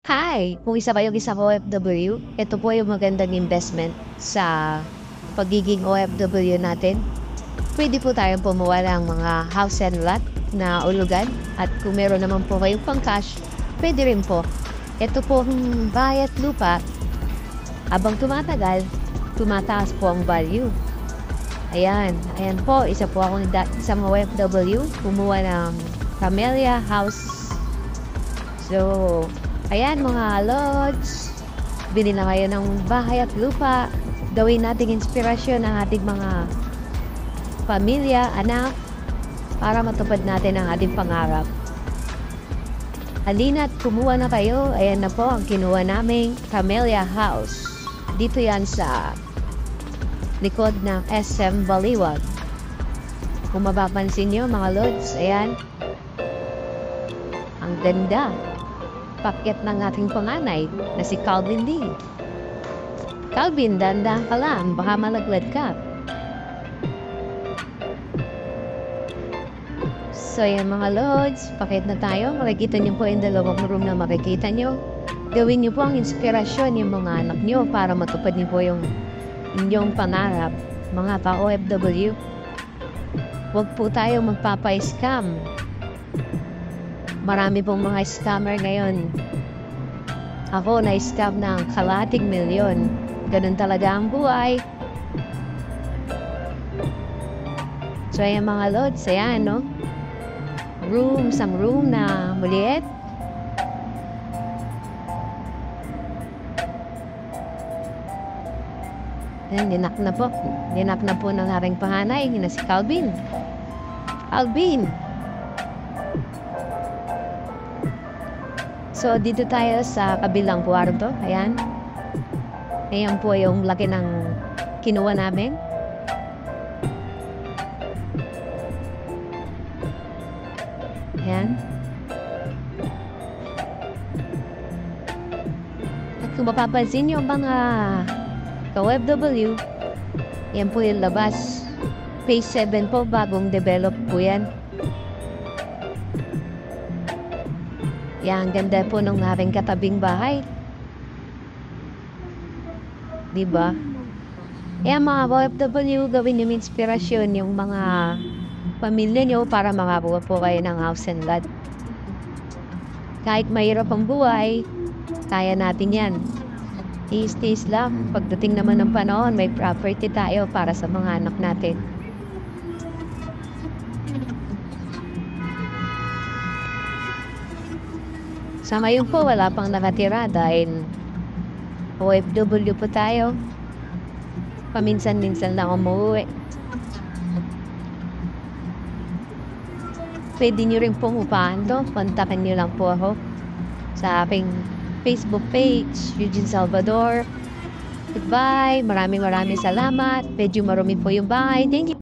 Hi! Kung isa kayong isang OFW, ito po yung magandang investment sa pagiging OFW natin. Pwede po tayong pumuha ng mga house and lot na ulugan at kung meron naman po kayong pang cash, pwede rin po. Ito po bahay at lupa, habang tumatagal, tumataas po ang value. Ayan po, isa po akong isang OFW, kumuha ng Camellia House. So, ayan mga lods, bili na kayo ng bahay at lupa. Gawin nating inspirasyon ang ating mga pamilya, anak, para matupad natin ang ating pangarap. Halina't kumuha na kayo. Ayan na po ang kinuha naming Camellia House. Dito yan sa likod ng SM Baliwag. Kung mapapansin nyo mga lods, ayan, ang ganda. Pakyat ng ating panganay na si Calvin Lee. Calvin, dahan-dahan ka lang, baka malaglag ka. So yan mga lods, pakyat na tayo. Makikita nyo po yung dalawang room na makikita nyo. Gawin nyo po ang inspirasyon yung mga anak nyo para matupad nyo po yung inyong pangarap. Mga ka-OFW, huwag po tayo magpapa-scam. Marami pong mga scammer ngayon. Ako na-scam ng kalahating milyon. Ganun talaga ang buhay. So ayan mga lods, ayan no? Isang room na maliit. Ayan, dinak na po. Dinak na po ng aking pahanay na si Calvin. Calvin! So, dito tayo sa kabilang kwarto. Ayan. Ayan po yung laki ng kinuha namin. Ayan. At kung mapapansin nyo mga ka-OFW, yan po yung labas. Phase 7 po, bagong develop po yan. Yan, ganda po nung aking katabing bahay. Diba? Yan mga OFW, gawin niyo inspirasyon yung mga pamilya niyo para makakuha po kayo ng house and lot. Kahit mahirap ang buhay, kaya natin yan. Tiis-tiis lang. Pagdating naman ng panahon, may property tayo para sa mga anak natin. Sa ngayon po, wala pang nakatira dahil OFW po tayo. Paminsan-minsan lang umuwi. Pwede nyo rin pong upahan to. Kontakin nyo lang po ako sa aking Facebook page, Eugene Salvador. Goodbye. Maraming salamat. Medyo marumi po yung bahay. Thank you.